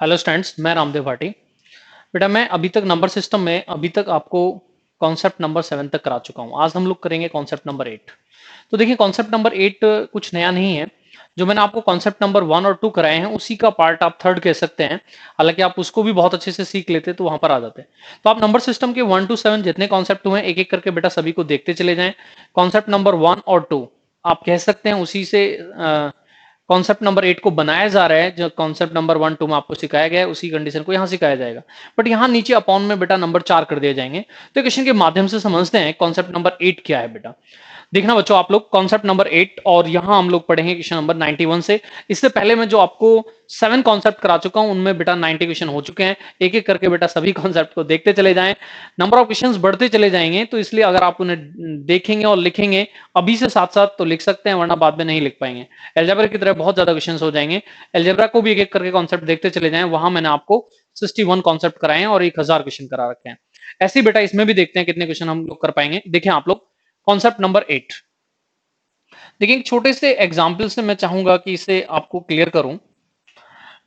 Hello students, मैं रामदेव भाटी। बेटा मैं अभी तक नंबर सिस्टम में अभी तक आपको कॉन्सेप्ट नंबर 7 तक करा चुका हूँ। आज हम लोग करेंगे कॉन्सेप्ट नंबर 8। तो देखिए कॉन्सेप्ट नंबर 8 कुछ नया नहीं है। जो मैंने आपको कॉन्सेप्ट नंबर 1 और 2 कराए हैं उसी का पार्ट आप थर्ड कह सकते हैं। हालांकि आप उसको भी बहुत अच्छे से सीख लेते तो वहां पर आ जाते। तो आप नंबर सिस्टम के 1 to 7 जितने कॉन्सेप्ट हुए एक एक करके बेटा सभी को देखते चले जाएं। कॉन्सेप्ट नंबर 1 और 2 आप कह सकते हैं उसी से कॉन्सेप्ट नंबर 8 को बनाया जा रहा है। जो कॉन्सेप्ट नंबर 1 2 में आपको सिखाया गया है उसी कंडीशन को यहाँ सिखाया जाएगा। बट यहाँ नीचे अपॉन में बेटा नंबर 4 कर दिए जाएंगे। तो क्वेश्चन के माध्यम से समझते हैं कॉन्सेप्ट नंबर 8 क्या है। बेटा देखना बच्चों आप लोग कॉन्सेप्ट नंबर 8 और यहां हम लोग पढ़ेंगे क्वेश्चन नंबर 91 से। इससे पहले मैं जो आपको 7 कॉन्सेप्ट करा चुका हूं उनमें बेटा 90 क्वेश्चन हो चुके हैं। एक एक करके बेटा सभी कॉन्सेप्ट को देखते चले जाएं। नंबर ऑफ क्वेश्चंस बढ़ते चले जाएंगे तो इसलिए अगर आप उन्हें देखेंगे और लिखेंगे अभी से साथ साथ तो लिख सकते हैं, वरना बाद में नहीं लिख पाएंगे। एल्जेब्रा की तरह बहुत ज्यादा क्वेश्चन हो जाएंगे। एल्जेब्रा को भी एक एक करके कॉन्सेप्ट देखते चले जाएं। वहां मैंने आपको 61 कॉन्सेप्ट कराए हैं और 1000 क्वेश्चन करा रखे हैं। ऐसे बेटा इसमें भी देखते हैं कितने क्वेश्चन हम लोग कर पाएंगे। देखिए आप लोग कॉन्सेप्ट नंबर 8 देखिए, एक छोटे से एग्जाम्पल से मैं चाहूंगा कि इसे आपको क्लियर करूं।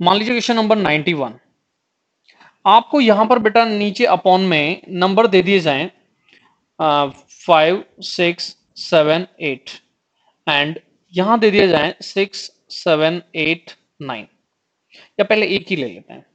मान लीजिए क्वेश्चन नंबर 91 आपको यहां पर बेटा नीचे अपॉन में नंबर दे दिए जाएं 5 6 7 8 एंड यहां दे दिए जाएं 6 7 8 9। या पहले एक ही ले लेते हैं।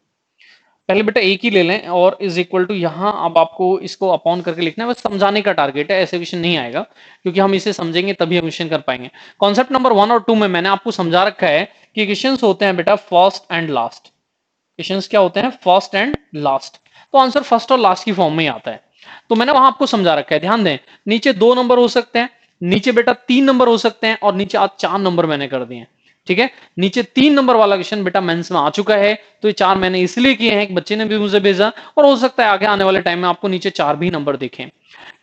पहले बेटा एक ही ले लें और इज इक्वल टू यहां अब आपको इसको अपॉन करके लिखना है। बस समझाने का टारगेट है, ऐसे क्वेश्चन नहीं आएगा क्योंकि हम इसे समझेंगे तभी हम क्वेश्चन कर पाएंगे। कॉन्सेप्ट नंबर 1 और 2 में मैंने आपको समझा रखा है कि क्वेश्चंस होते हैं बेटा फर्स्ट एंड लास्ट। क्वेश्चंस क्या होते हैं? First and last. तो आंसर फर्स्ट और लास्ट की फॉर्म में ही आता है। तो मैंने वहां आपको समझा रखा है, ध्यान दें। नीचे 2 नंबर हो सकते हैं, नीचे बेटा 3 नंबर हो सकते हैं और नीचे आज 4 नंबर मैंने कर दिए। ठीक है, नीचे 3 नंबर वाला क्वेश्चन बेटा मेंस में आ चुका है। तो ये 4 मैंने इसलिए किए हैं कि बच्चे ने भी मुझे भेजा और हो सकता है आगे आने वाले टाइम में आपको नीचे 4 भी नंबर दिखें।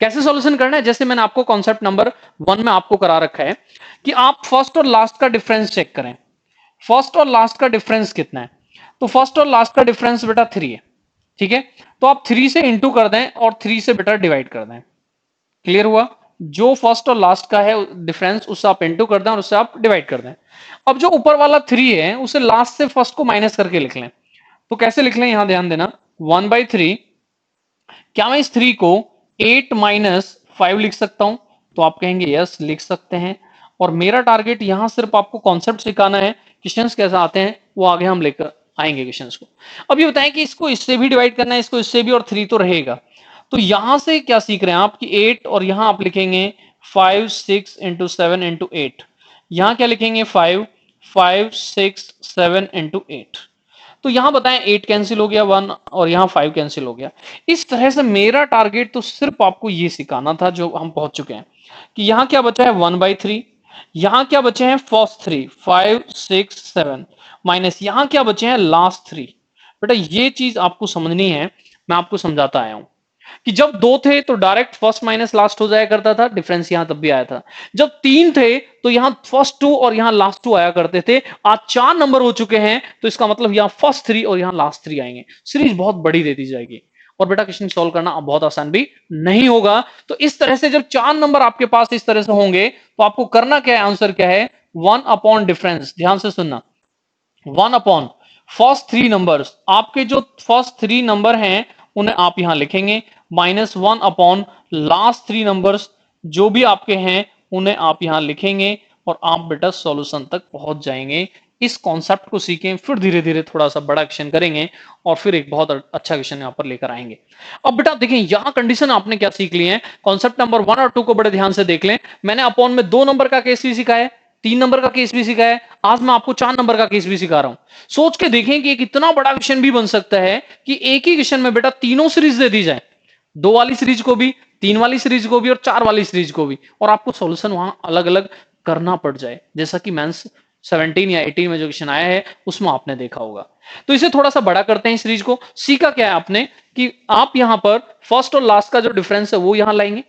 कैसे सॉल्यूशन करना है? जैसे मैंने आपको कॉन्सेप्ट नंबर 1 में आपको करा रखा है कि आप फर्स्ट और लास्ट का डिफरेंस चेक करें। फर्स्ट और लास्ट का डिफरेंस कितना है? तो फर्स्ट और लास्ट का डिफरेंस बेटा 3 है। ठीक है, तो आप 3 से इंटू कर दें और 3 से बेटा डिवाइड कर दें। क्लियर हुआ? जो फर्स्ट और लास्ट का है डिफरेंस उससे आप इंटू कर दें और उससे आप डिवाइड कर दें। अब जो ऊपर वाला 3 है उसे लास्ट से फर्स्ट को माइनस करके लिख लें। तो कैसे लिख लें यहां ध्यान देना। 1/3। क्या मैं इस 3 को 8 माइनस 5 लिख सकता हूं? तो आप कहेंगे यस लिख सकते हैं। और मेरा टारगेट यहां सिर्फ आपको कॉन्सेप्ट सिखाना है। क्वेश्चंस कैसे आते हैं वो आगे हम लेकर आएंगे क्वेश्चंस को। अब ये बताएं कि इसको इससे भी डिवाइड करना है, इसको इससे भी, और 3 तो रहेगा। तो यहां से क्या सीख रहे हैं आप कि 8 और यहां आप लिखेंगे 5 6 इंटू 7 इंटू 8। यहां क्या लिखेंगे 5 5 6 7 इंटू 8। तो यहां बताएं 8 कैंसिल हो गया 1 और यहां 5 कैंसिल हो गया। इस तरह से मेरा टारगेट तो सिर्फ आपको ये सिखाना था जो हम पहुंच चुके हैं कि यहां क्या बचा है 1/3। यहां क्या बचे हैं फर्स्ट 3 5 6 7 माइनस यहां क्या बचे हैं लास्ट 3। बेटा ये चीज आपको समझनी है। मैं आपको समझाता आया हूं कि जब 2 थे तो डायरेक्ट फर्स्ट माइनस लास्ट हो जाया करता था, डिफरेंस यहां तब भी आया था। जब 3 थे तो यहां फर्स्ट 2 और यहां लास्ट 2 आया करते थे। आज 4 नंबर हो चुके हैं तो इसका मतलब यहां फर्स्ट 3 और यहां लास्ट 3 आएंगे। सीरीज बहुत बड़ी दे दी जाएगी और बेटा क्वेश्चन सॉल्व करना अब बहुत आसान भी नहीं होगा। तो इस तरह से जब 4 नंबर आपके पास इस तरह से होंगे तो आपको करना क्या है? आंसर क्या है? 1 अपॉन डिफरेंस। ध्यान से सुनना, 1 अपॉन फर्स्ट 3 नंबर्स। आपके जो फर्स्ट 3 नंबर हैं उन्हें आप यहां लिखेंगे, -1 अपॉन लास्ट 3 नंबर्स जो भी आपके हैं उन्हें आप यहां लिखेंगे और आप बेटा सॉल्यूशन तक पहुंच जाएंगे। इस कॉन्सेप्ट को सीखें, फिर धीरे धीरे थोड़ा सा बड़ा क्वेश्चन करेंगे और फिर एक बहुत अच्छा क्वेश्चन यहां पर लेकर आएंगे। अब बेटा देखिए यहां कंडीशन आपने क्या सीख ली है। कॉन्सेप्ट नंबर 1 और 2 को बड़े ध्यान से देख लें। मैंने अपॉन में 2 नंबर का केस भी सिखाया है, 3 नंबर का केस भी सिखाया है, आज मैं आपको 4 नंबर का केस भी सिखा रहा हूं। सोच के देखें कि एक इतना बड़ा क्वेश्चन भी बन सकता है कि एक ही क्वेश्चन में बेटा तीनों सीरीज दे दी जाए, 2 वाली सीरीज को भी, 3 वाली सीरीज को भी और 4 वाली सीरीज को भी, और आपको सॉल्यूशन वहां अलग अलग करना पड़ जाए, जैसा कि मेंस 17 या 18 में जो क्वेश्चन आया है उसमें आपने देखा होगा। तो इसे थोड़ा सा बड़ा करते हैं सीरीज को। सीखा क्या है आपने कि आप यहां पर फर्स्ट और लास्ट का जो डिफरेंस है वो यहां लाएंगे,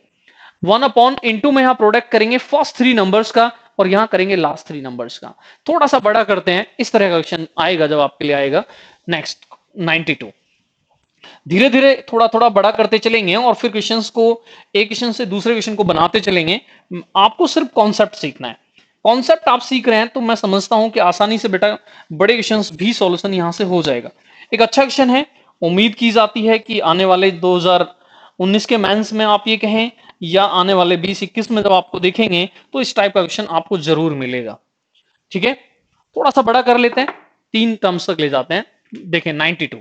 1 अपॉन इंटू में यहां प्रोडक्ट करेंगे फर्स्ट 3 नंबर्स का और यहां करेंगे लास्ट 3 नंबर्स का। थोड़ा सा बड़ा करते हैं, इस तरह का क्वेश्चन आएगा जब आपके लिए आएगा नेक्स्ट 92। धीरे धीरे थोड़ा थोड़ा बड़ा करते चलेंगे और फिर क्वेश्चंस को एक क्वेश्चन से दूसरे क्वेश्चन को बनाते चलेंगे। आपको सिर्फ कॉन्सेप्ट सीखना है। कॉन्सेप्ट आप सीख रहे हैं तो मैं समझता हूं कि आसानी से बेटा बड़े क्वेश्चंस भी सॉल्यूशन यहां से हो जाएगा। एक अच्छा क्वेश्चन है। उम्मीद की जाती है कि आने वाले 2019 के मेंस में आप ये कहें या आने वाले 2021 में जब आपको देखेंगे तो इस टाइप का क्वेश्चन आपको जरूर मिलेगा। ठीक है, थोड़ा सा बड़ा कर लेते हैं, 3 टर्म्स तक ले जाते हैं। देखें 92,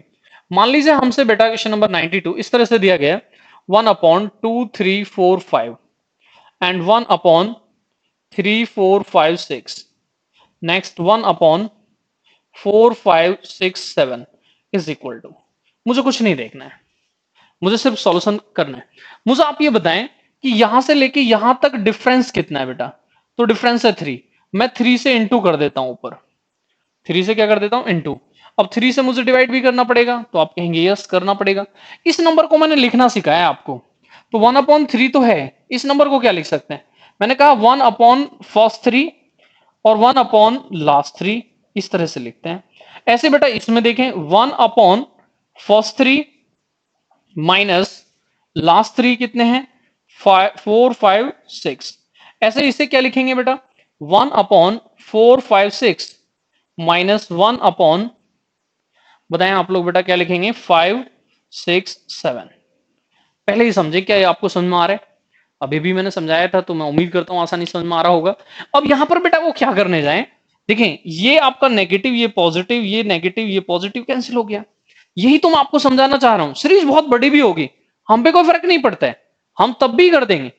मान लीजिए हमसे बेटा क्वेश्चन नंबर 92 इस तरह से दिया गया है, 1/2, 3, 4, 5 and 1/3, 4, 5, 6, next 1/4, 5, 6, 7 is equal to, मुझे कुछ नहीं देखना है, मुझे सिर्फ सॉल्यूशन करना है। मुझे आप ये बताएं कि यहां से लेके यहां तक डिफरेंस कितना है बेटा, तो डिफरेंस है 3, मैं 3 से इंटू कर देता हूं ऊपर, 3 से क्या कर देता हूं इंटू। अब 3 से मुझे डिवाइड भी करना पड़ेगा, तो आप कहेंगे यस करना पड़ेगा। इस नंबर को मैंने लिखना सिखाया आपको, तो 1/3 तो है, इस नंबर को क्या लिख सकते हैं, मैंने कहा 1/1st 3 और 1/last 3, इस तरह से लिखते हैं। ऐसे बेटा इसमें देखें 1/1st 3 माइनस लास्ट 3 कितने हैं 4, 5, 6, ऐसे इसे क्या लिखेंगे बेटा 1/4, 5, 6 माइनस 1/, बताएं आप लोग बेटा क्या लिखेंगे 5, 6, 7। पहले ही समझे क्या ये आपको समझ में आ रहा है, अभी भी मैंने समझाया था तो मैं उम्मीद करता हूं आसानी समझ में आ रहा होगा। अब यहां पर बेटा वो क्या करने जाएं, देखें ये आपका नेगेटिव ये पॉजिटिव ये नेगेटिव ये पॉजिटिव कैंसिल हो गया, यही तो मैं आपको समझाना चाह रहा हूं। सीरीज बहुत बड़ी भी होगी, हम पे कोई फर्क नहीं पड़ता है, हम तब भी कर देंगे।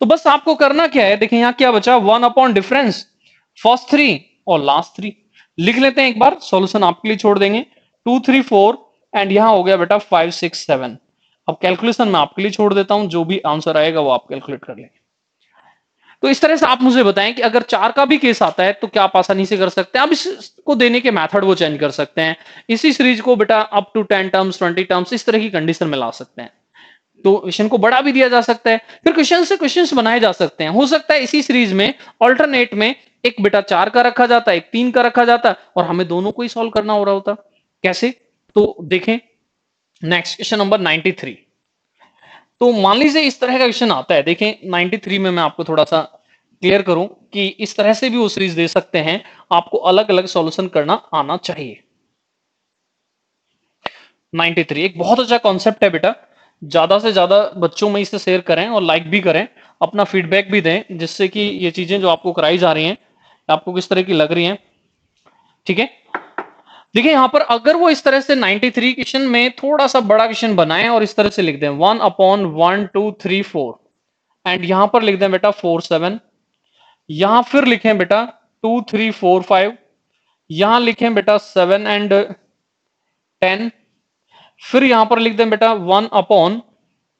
तो बस आपको करना क्या है, देखें यहां क्या बचा 1/डिफरेंस फर्स्ट 3 और लास्ट 3, लिख लेते हैं एक बार, सॉल्यूशन आपके लिए छोड़ देंगे 2, 3, 4 एंड यहां हो गया बेटा 5, 6, 7। अब कैलकुलेशन मैं आपके लिए छोड़ देता हूं, जो भी आंसर आएगा वो आप कैलकुलेट कर लेंगे। तो इस तरह से आप मुझे बताएं कि अगर 4 का भी केस आता है तो क्या आप आसानी से कर सकते हैं। आप इसको देने के मेथड वो चेंज कर सकते हैं, इसी सीरीज को बेटा अप टू 10 टर्म्स 20 टर्म्स इस तरह की कंडीशन में ला सकते हैं। तो क्वेश्चन को बड़ा भी दिया जा सकता है, फिर क्वेश्चन से क्वेश्चंस बनाए जा सकते हैं। हो सकता है इसी सीरीज में ऑल्टरनेट में एक बेटा 4 का रखा जाता है, एक 3 का रखा जाता और हमें दोनों को ही सॉल्व करना हो रहा होता। कैसे, तो देखें नेक्स्ट क्वेश्चन नंबर 93। तो मान लीजिए इस तरह का क्वेश्चन आता है, देखें 93 में मैं आपको थोड़ा सा क्लियर करूं कि इस तरह से भी वो सीरीज दे सकते हैं, आपको अलग अलग सॉल्यूशन करना आना चाहिए। 93 एक बहुत अच्छा कॉन्सेप्ट है बेटा, ज्यादा से ज्यादा बच्चों में इसे शेयर करें और लाइक भी करें, अपना फीडबैक भी दें, जिससे कि ये चीजें जो आपको कराई जा रही हैं आपको किस तरह की लग रही हैं। ठीक है, देखिए यहां पर अगर वो इस तरह से 93 क्वेश्चन में थोड़ा सा बड़ा क्वेश्चन बनाए और इस तरह से लिख दें 1/1, 2, 3, 4 एंड यहां पर लिख दें बेटा 4, 7, यहां फिर लिखें बेटा 2, 3, 4, 5, यहां लिखें बेटा 7 एंड 10, फिर यहां पर लिख दें बेटा 1/3,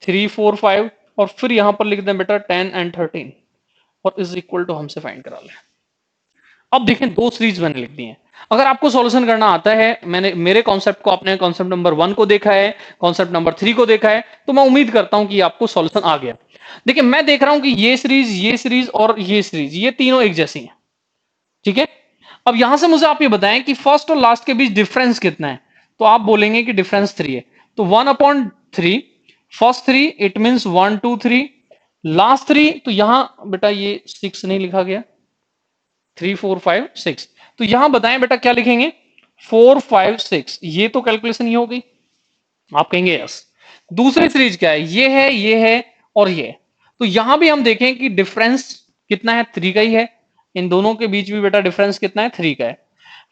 4, 5 और फिर यहां पर लिख दें बेटा 10 एंड 13 और इज इक्वल टू हमसे फाइंड करा लें। अब देखें दो सीरीज मैंने लिख दी है, अगर आपको सॉल्यूशन करना आता है, मैंने मेरे कॉन्सेप्ट को आपने कॉन्सेप्ट नंबर 1 को देखा है, कॉन्सेप्ट नंबर 3 को देखा है, तो मैं उम्मीद करता हूं कि आपको सॉल्यूशन आ गया। देखिए मैं देख रहा हूं कि ये सीरीज और ये सीरीज ये तीनों एक जैसी हैं। ठीक है, अब यहां से मुझे आप ये बताएं कि फर्स्ट और लास्ट के बीच डिफरेंस कितना है, तो आप बोलेंगे कि डिफरेंस 3 है, तो 1/3 फर्स्ट 3 इट मींस 1, 2, 3, लास्ट 3 तो यहां बेटा ये 6 नहीं लिखा गया, 3, 4, 5, 6, तो यहां बताएं बेटा क्या लिखेंगे 4, 5, 6, ये तो कैलकुलेशन ही हो गई, आप कहेंगे यस। दूसरी सीरीज क्या है, ये है और ये, तो यहां भी हम देखें कि डिफरेंस कितना है 3 का ही है, इन दोनों के बीच भी बेटा डिफरेंस कितना है 3 का है।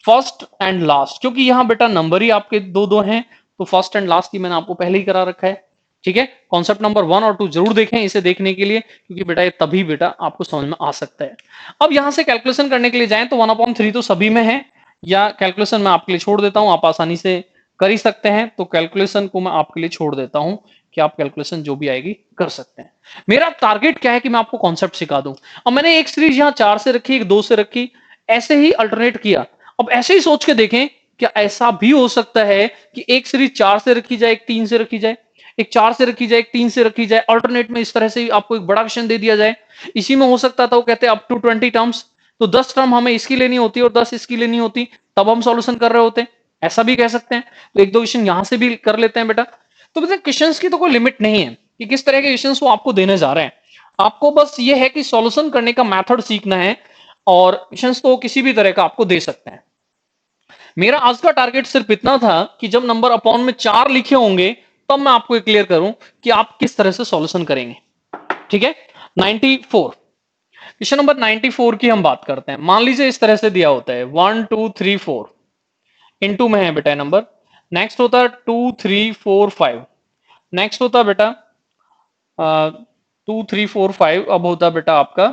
फर्स्ट एंड लास्ट, क्योंकि यहां बेटा नंबर ही आपके दो दो हैं, तो फर्स्ट एंड लास्ट की मैंने आपको पहले ही करा रखा है। ठीक है, कॉन्सेप्ट नंबर 1 और 2 जरूर देखें इसे देखने के लिए, क्योंकि बेटा ये तभी बेटा आपको समझ में आ सकता है। अब यहां से कैलकुलेशन करने के लिए जाएं तो 1/3 तो सभी में है, या कैलकुलेशन मैं आपके लिए छोड़ देता हूं, आप आसानी से कर ही सकते हैं, तो कैलकुलेशन को मैं आपके लिए छोड़ देता हूं कि आप कैलकुलेशन जो भी आएगी कर सकते हैं। मेरा टारगेट क्या है कि मैं आपको कॉन्सेप्ट सिखा दूं। अब मैंने एक सीरीज यहां 4 से रखी, एक 2 से रखी, ऐसे ही अल्टरनेट किया। अब ऐसे ही सोच के देखें, क्या ऐसा भी हो सकता है कि एक सीरीज 4 से रखी जाए, एक 3 से रखी जाए, एक 4 से रखी जाए, एक 3 से रखी जाए, अल्टरनेट में इस तरह से आपको एक बड़ा क्वेश्चन दे दिया जाए। इसी में हो सकता था वो कहते हैं अप टू 20 टर्म्स, तो 10 टर्म हमें इसकी लेनी होती और 10 इसकी लेनी होती, तब हम सॉल्यूशन कर रहे होते, ऐसा भी कह सकते हैं। तो एक दो क्वेश्चन यहां से भी कर लेते हैं बेटा। तो बेटा क्वेश्चंस की तो कोई लिमिट नहीं है कि किस तरह के क्वेश्चंस वो आपको देने जा रहे हैं, आपको बस ये है कि सॉल्यूशन करने का मेथड सीखना है, और क्वेश्चंस तो किसी भी तरह का आपको दे सकते हैं। मेरा आज का टारगेट सिर्फ इतना था कि जब नंबर अपॉन में 4 लिखे होंगे तब मैं आपको क्लियर करूं कि आप किस तरह से सॉल्यूशन करेंगे। ठीक है, 94 क्वेश्चन नंबर 94 की हम बात करते हैं। मान लीजिए इस तरह से दिया होता है 1 2 3 4 इनटू में है बेटा नंबर, नेक्स्ट होता है 2 3 4 5, नेक्स्ट होता है बेटा 2 3 4 5, अब होता है बेटा आपका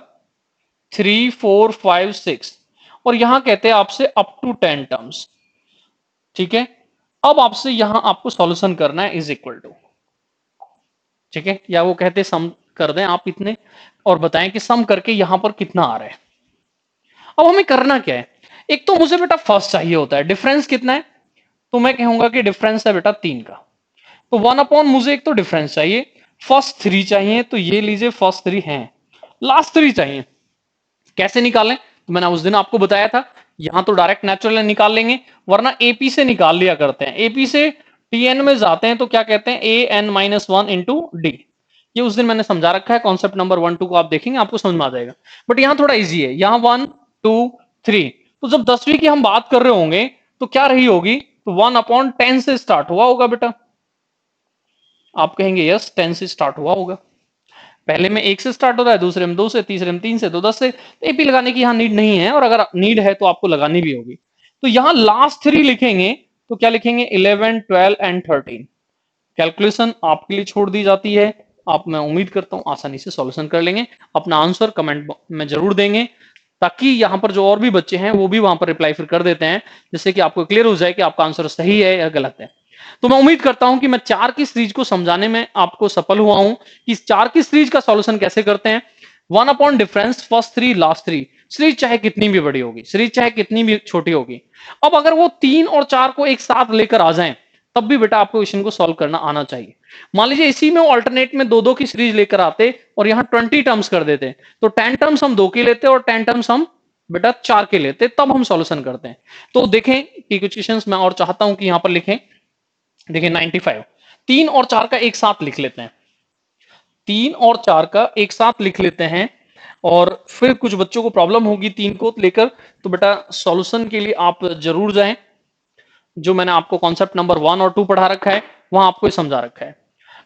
3 4 5 6, और यहां कहते हैं आपसे अप टू 10 टर्म्स। ठीक है, अब आपसे यहां आपको सॉल्यूशन करना है इज इक्वल टू, ठीक है, या वो कहते हैं सम कर दें आप इतने और बताएं कि सम करके यहां पर कितना आ रहा है। अब हमें करना क्या है, एक तो मुझे बेटा फर्स्ट चाहिए होता है, डिफरेंस कितना है, तो मैं कहूंगा कि डिफरेंस है बेटा 3 का, तो 1 अपॉन मुझे एक तो डिफरेंस चाहिए, फर्स्ट 3 चाहिए, तो ये लीजिए फर्स्ट 3 हैं, लास्ट 3 चाहिए। कैसे निकालें, तो मैंने उस दिन आपको बताया था, यहां तो डायरेक्ट नेचुरल निकाल लेंगे, वरना एपी से निकाल लिया करते हैं। एपी से टीएन में जाते हैं तो क्या कहते हैं, A N minus one into D. ये उस दिन मैंने समझा रखा है, कॉन्सेप्ट नंबर 1 2 को आप देखेंगे आपको समझ में आ जाएगा। बट यहां थोड़ा इजी है, यहां 1 2 3, तो जब 10वीं की हम बात कर रहे होंगे तो क्या रही होगी, तो 1 अपॉन 10 से स्टार्ट हुआ होगा बेटा। आप कहेंगे यस 10 से स्टार्ट हुआ होगा, पहले में 1 से स्टार्ट होता है, दूसरे में 2 से, तीसरे में 3 से, तो 10 से। एपी लगाने की यहां नीड नहीं है, और अगर नीड है तो आपको लगानी भी होगी। तो यहां लास्ट 3 लिखेंगे तो क्या लिखेंगे, 11 12 एंड 13। कैलकुलेशन आपके लिए छोड़ दी जाती है, आप मैं उम्मीद करता हूं आसानी से सॉल्यूशन कर लेंगे। अपना आंसर कमेंट में जरूर देंगे, ताकि यहां पर जो और भी बच्चे हैं वो भी वहां पर रिप्लाई फिर कर देते हैं, जिससे कि आपको क्लियर हो जाए कि आपका आंसर सही है या गलत है। तो मैं उम्मीद करता हूं कि मैं 4 की सीरीज को समझाने में आपको सफल हुआ हूं कि इस 4 की सीरीज का सॉल्यूशन कैसे करते हैं। 1 upon difference first 3 last 3, series चाहे कितनी भी बड़ी होगी, सीरीज चाहे कितनी भी छोटी होगी। अब अगर वो 3 और 4 को एक साथ लेकर आ जाएं तब भी बेटा आपको क्वेश्चन को सॉल्व करना आना चाहिए। मान लीजिए इसी में ऑल्टरनेट में दो दो की सीरीज लेकर आते और यहां 20 टर्म्स कर देते, तो 10 टर्म्स हम 2 के लेते और 10 टर्म्स हम बेटा 4 के लेते, तब हम सॉल्यूशन करते हैं। तो देखें कि कुछ क्वेश्चंस मैं और चाहता हूं कि यहां पर लिखें। देखिए 95, 3 और 4 का एक साथ लिख लेते हैं, 3 और 4 का एक साथ लिख लेते हैं, और फिर कुछ बच्चों को प्रॉब्लम होगी 3 को लेकर, तो बेटा सॉल्यूशन के लिए आप जरूर जाएं, जो मैंने आपको कॉन्सेप्ट नंबर 1 और 2 पढ़ा रखा है वहां आपको समझा रखा है।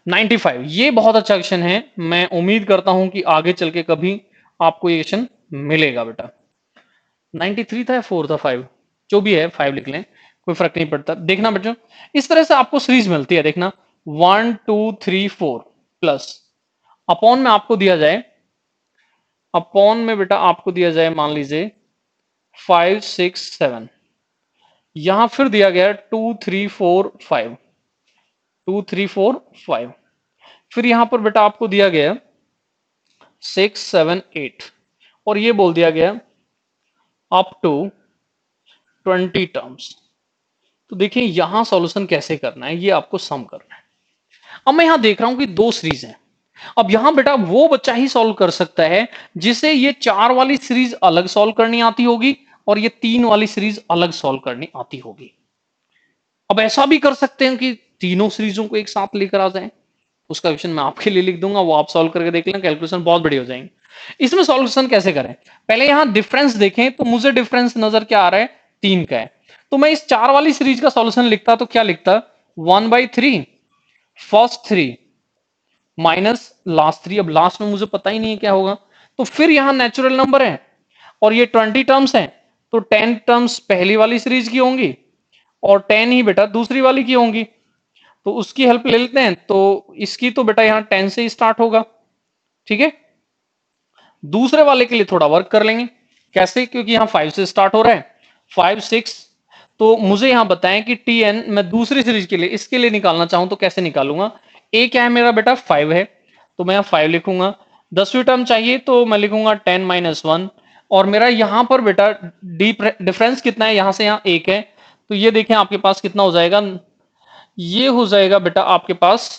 95 ये बहुत अच्छा क्वेश्चन है, मैं उम्मीद करता हूं कि आगे चल के कभी आपको ये क्वेश्चन मिलेगा बेटा। 93 था या 4 था, 5 जो भी है 5 लिख लें, कोई फर्क नहीं पड़ता। देखना बच्चों इस तरह से आपको सीरीज मिलती है, देखना 1 2 3 4 प्लस अपॉन में आपको दिया जाए, अपॉन में बेटा आपको दिया जाए मान लीजिए 5 6 7, यहां फिर दिया गया 2 3 4 5, 2 3 4 5, फिर यहां पर बेटा आपको दिया गया 6 7 8, और ये बोल दिया गया अप टू 20 टर्म्स। तो देखिए यहां सॉल्यूशन कैसे करना है, ये आपको सम करना है। अब मैं यहां देख रहा हूं कि 2 सीरीज हैं, अब यहां बेटा वो बच्चा ही सॉल्व कर सकता है जिसे ये 4 वाली सीरीज अलग सॉल्व करनी आती होगी और ये 3 वाली सीरीज अलग सॉल्व करनी आती होगी। अब ऐसा भी कर सकते हैं कि तीनों सीरीजों को एक साथ लेकर आ जाएं, उसका क्वेश्चन मैं आपके लिए लिख दूंगा, वो आप सॉल्व करके देख लें, कैलकुलेशन बहुत बड़ी हो जाएंगे। इसमें सॉल्यूशन कैसे करें, पहले यहां डिफरेंस देखें, तो मुझे डिफरेंस नजर क्या आ रहा है, 3 का है, तो मैं इस 4 वाली सीरीज का सॉल्यूशन लिखता तो क्या लिखता, 1/3 फर्स्ट 3 माइनस लास्ट 3, अब लास्ट में मुझे पता ही नहीं है क्या होगा, तो फिर यहां नेचुरल नंबर है और ये 20 टर्म्स हैं, तो 10 टर्म्स पहली वाली सीरीज की होंगी और 10 ही बेटा दूसरी वाली की होंगी, तो उसकी हेल्प ले लेते हैं। तो इसकी तो बेटा यहां 10 से ही स्टार्ट होगा, ठीक है। दूसरे वाले के लिए थोड़ा वर्क कर लेंगे, कैसे, क्योंकि यहां 5 से स्टार्ट हो रहा है, 5 6, तो मुझे यहां बताएं कि टीएन मैं दूसरी सीरीज के लिए इसके लिए निकालना चाहूं तो कैसे निकालूंगा। ए क्या है मेरा बेटा 5 है, तो मैं 5 लिखूंगा। 10वीं टर्म चाहिए तो मैं लिखूंगा 10 माइनस 1, और मेरा यहां पर बेटा डिफरेंस कितना है, यहां से यहां 1 है, तो ये देखें आपके पास कितना हो जाएगा, ये हो जाएगा बेटा आपके पास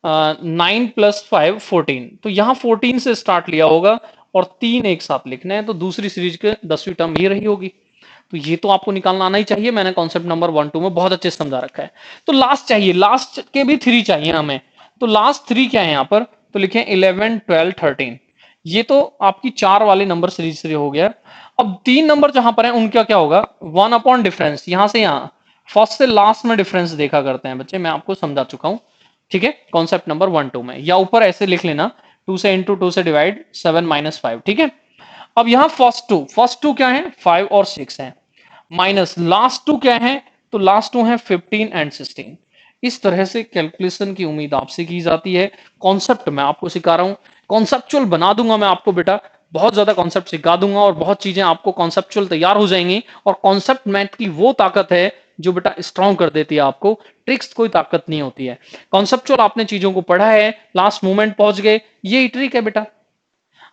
9 प्लस 5 14, तो यहां 14 से स्टार्ट लिया होगा और 3 एक साथ लिखना है, तो दूसरी सीरीज के 10वीं टर्म ये रही होगी, तो ये तो आपको निकालना आना ही चाहिए, मैंने कॉन्सेप्ट नंबर 1 2 में बहुत अच्छे से समझा रखा है। तो लास्ट चाहिए, लास्ट के भी 3 चाहिए हमें, तो लास्ट 3 क्या है यहां पर, तो लिखें 11 12 13, ये तो आपकी 4 वाले नंबर सीरीज से हो गया। अब 3 नंबर जहां पर है उनका क्या होगा, 1 अपॉन डिफरेंस, यहां से यहां फर्स्ट से लास्ट में डिफरेंस देखा करते हैं बच्चे, मैं आपको समझा चुका हूं। ठीक है, कॉन्सेप्ट नंबर 1 2 में, या ऊपर ऐसे लिख लेना 2 से इंटू 2 से डिवाइड 7 माइनस 5। ठीक है, अब यहां फर्स्ट टू क्या है, 5 और 6 है, माइनस लास्ट टू क्या है, तो लास्ट टू है 15 एंड 16। इस तरह से कैलकुलेशन की उम्मीद आपसे की जाती है। कॉन्सेप्ट मैं आपको सिखा रहा हूं, कॉन्सेप्चुअल बना दूंगा मैं आपको बेटा, बहुत ज्यादा कॉन्सेप्ट सिखा दूंगा और बहुत चीजें आपको कॉन्सेप्चुअल तैयार हो जाएंगी। और कॉन्सेप्ट मैथ की वो ताकत है जो बेटा स्ट्रॉन्ग कर देती है आपको, ट्रिक्स कोई ताकत नहीं होती है। कॉन्सेप्चुअल आपने चीजों को पढ़ा है, लास्ट मोमेंट पहुंच गए, ये ट्रिक है बेटा।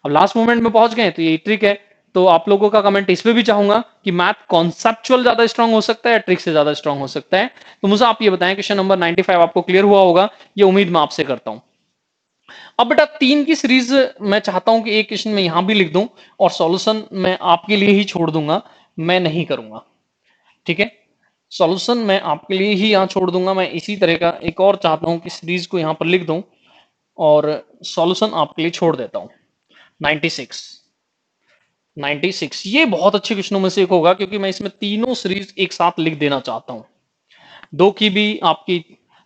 अब लास्ट मोमेंट में पहुंच गए तो ये ट्रिक है। तो आप लोगों का कमेंट इस पे भी चाहूंगा कि मैथ कॉन्सेप्चुअल ज्यादा स्ट्रांग हो सकता है या ट्रिक से ज्यादा स्ट्रांग हो सकता है। तो मुझे आप ये बताएं, क्वेश्चन नंबर 95 आपको क्लियर हुआ होगा, ये उम्मीद मैं आपसे करता हूं। अब बेटा 3 की सीरीज मैं चाहता हूं कि एक क्वेश्चन में यहां भी लिख दूं और सॉल्यूशन मैं आपके लिए ही छोड़ दूंगा, मैं नहीं करूंगा। ठीक है, सॉल्यूशन मैं आपके लिए ही यहां छोड़ दूंगा। मैं इसी तरह का एक और चाहता हूं कि सीरीज को यहां पर लिख दूं और सॉल्यूशन आपके लिए छोड़ देता हूं। 96 96 ये बहुत अच्छे क्वेश्चनों में से एक होगा, क्योंकि मैं इसमें तीनों सीरीज एक साथ लिख देना चाहता हूं, 2 की भी आपकी,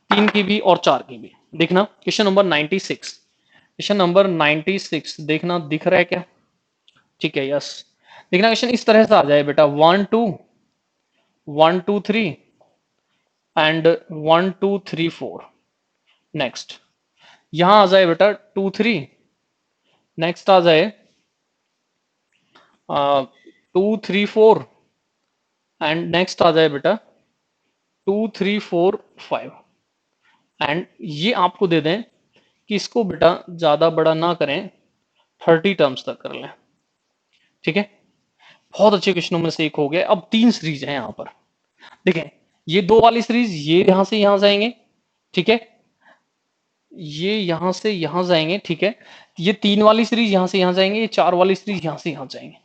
3 की भी और 4 की भी। देखना क्वेश्चन नंबर 96, क्वेश्चन नंबर 96 देखना दिख रहा है क्या? ठीक है, यस। देखना क्वेश्चन इस तरह से आ जाए बेटा, 1 2 1 2 3 एंड 1 2 3 4। नेक्स्ट यहां आ जाए बेटा 2 3, नेक्स्ट आ जाए 2 3 4 एंड नेक्स्ट आ जाए बेटा 2 3 4 5। एंड ये आपको दे दें कि इसको बेटा ज्यादा बड़ा ना करें, 30 टर्म्स तक कर लें। ठीक है, बहुत अच्छे क्वेश्चनों में से एक हो गया। अब 3 सीरीज है यहां पर, देखें ये 2 वाली सीरीज ये यहां से यहां जाएंगे। ठीक है, ये यहां से यहां जाएंगे। ठीक है, ये 3 वाली सीरीज यहां से यहां जाएंगे, ये 4 वाली सीरीज यहां से यहां जाएंगे।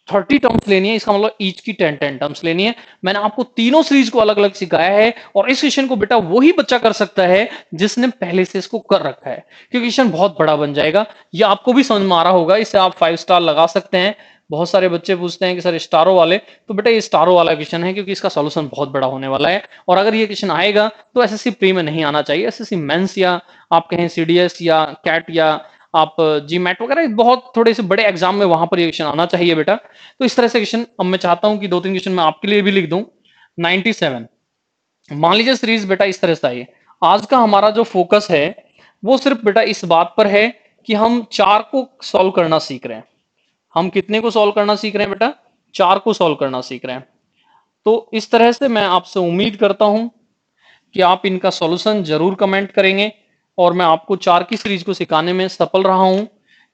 30 टर्म्स लेनी है, इसका मतलब ईच की 10 टर्म्स लेनी है। मैंने आपको तीनों सीरीज को अलग अलग सिखाया है और इस क्वेश्चन को बेटा वही बच्चा कर सकता है जिसने पहले से इसको कर रखा है, क्योंकि क्वेश्चन बहुत बड़ा बन जाएगा। ये आपको भी समझ में आ रहा होगा, इसे आप 5 स्टार लगा सकते हैं। बहुत सारे बच्चे पूछते हैं कि सर स्टारों वाले, तो बेटा ये स्टारों वाला क्वेश्चन है, क्योंकि इसका सॉल्यूशन बहुत बड़ा होने वाला है। और अगर ये क्वेश्चन आएगा तो एसएससी प्री में नहीं आना चाहिए, एसएससी मेंस या आप कहें सीडीएस या कैट या आप जी मैट वगैरह बहुत थोड़े से बड़े एग्जाम में वहां पर ये क्वेश्चन आना चाहिए बेटा। तो इस तरह से क्वेश्चन अब मैं चाहता हूं कि 2 3 क्वेश्चन मैं आपके लिए भी लिख दूं। 97 मान लीजिए सीरीज बेटा इस तरह से आई। आज का हमारा जो फोकस है वो सिर्फ बेटा इस बात पर है कि हम 4 को सॉल्व करना सीख रहे हैं। हम कितने को सॉल्व करना सीख रहे हैं बेटा? 4 को सॉल्व करना सीख रहे हैं। तो इस तरह से मैं आपसे उम्मीद करता हूं कि आप इनका सॉल्यूशन जरूर कमेंट करेंगे और मैं आपको 4 की सीरीज को सिखाने में सफल रहा हूं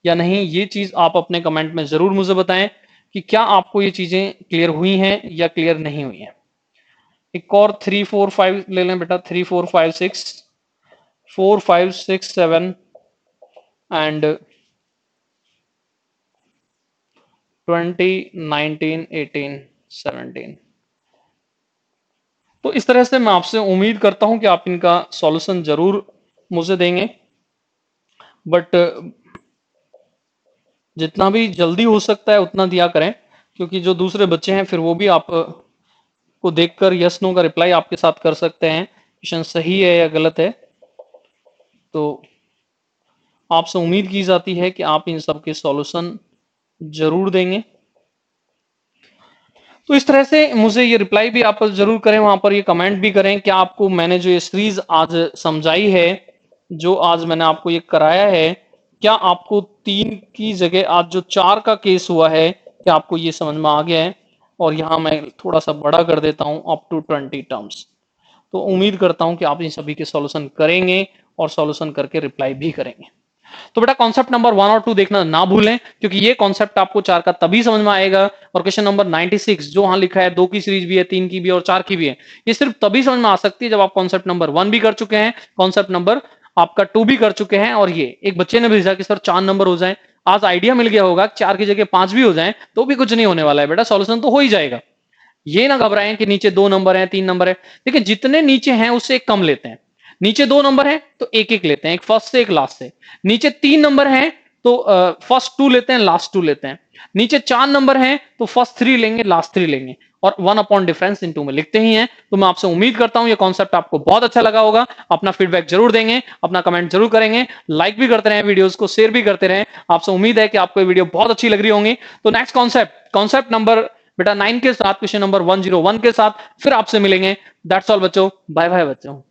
या नहीं, ये चीज आप अपने कमेंट में जरूर मुझे बताएं कि क्या आपको ये चीजें क्लियर हुई हैं या क्लियर नहीं हुई हैं। एक और 3 4 5 ले लें बेटा, 3 4 5 6 4 5 6 7 एंड 20 19 18 17। तो इस तरह से मैं आपसे उम्मीद करता हूं कि आप इनका सॉल्यूशन जरूर मुझे देंगे, बट जितना भी जल्दी हो सकता है उतना दिया करें, क्योंकि जो दूसरे बच्चे हैं फिर वो भी आप को देखकर यस नो का रिप्लाई आपके साथ कर सकते हैं, क्वेश्चन सही है या गलत है। तो आपसे उम्मीद की जाती है कि आप इन सब के सॉल्यूशन जरूर देंगे। तो इस तरह से मुझे ये रिप्लाई भी आप जरूर करें, वहां पर ये कमेंट भी करें कि आपको मैंने जो ये सीरीज आज समझाई है, जो आज मैंने आपको ये कराया है, क्या आपको 3 की जगह आज जो 4 का केस हुआ है क्या आपको ये समझ में आ गया है? और यहाँ मैं थोड़ा सा बड़ा कर देता हूँ अप टू 20 टर्म्स। तो उम्मीद करता हूं कि आप इन सभी के सॉल्यूशन करेंगे और सॉल्यूशन करके रिप्लाई भी करेंगे। तो बेटा कॉन्सेप्ट नंबर 1 और 2 देखना ना भूलें, क्योंकि ये कॉन्सेप्ट आपको 4 का तभी समझ में आएगा। और क्वेश्चन नंबर 96 जो वहां लिखा है 2 की सीरीज भी है, 3 की भी और 4 की भी है, ये सिर्फ तभी समझ में आ सकती है जब आप कॉन्सेप्ट नंबर 1 भी कर चुके हैं, कॉन्सेप्ट नंबर आपका 2 भी कर चुके हैं। और ये एक बच्चे ने भेजा कि सर 4 नंबर हो जाए, आज आइडिया मिल गया होगा 4 की जगह 5 भी हो जाए तो भी कुछ नहीं होने वाला है बेटा, सॉल्यूशन तो हो ही जाएगा। ये ना घबराएं कि नीचे 2 नंबर हैं 3 नंबर है, देखिए जितने नीचे हैं उससे एक कम लेते हैं। नीचे 2 नंबर है तो एक एक लेते हैं, एक फर्स्ट से एक लास्ट से। नीचे 3 नंबर है तो फर्स्ट 2 लेते हैं, लास्ट 2 लेते हैं। नीचे 4 नंबर हैं तो फर्स्ट 3 लेंगे, लास्ट 3 लेंगे और 1 अपॉन डिफरेंस इन 2 में लिखते ही हैं। तो मैं आपसे उम्मीद करता हूं ये कॉन्सेप्ट आपको बहुत अच्छा लगा होगा। अपना फीडबैक जरूर देंगे, अपना कमेंट जरूर करेंगे, लाइक भी करते रहें, वीडियोस को शेयर भी करते रहें। आपसे उम्मीद है कि आपको ये वीडियो बहुत अच्छी लग रही होंगी। तो नेक्स्ट कॉन्सेप्ट नंबर बेटा 9 के साथ, क्वेश्चन नंबर 101 के साथ फिर आपसे मिलेंगे। दैट्स ऑल बच्चों, बाय बाय बच्चों।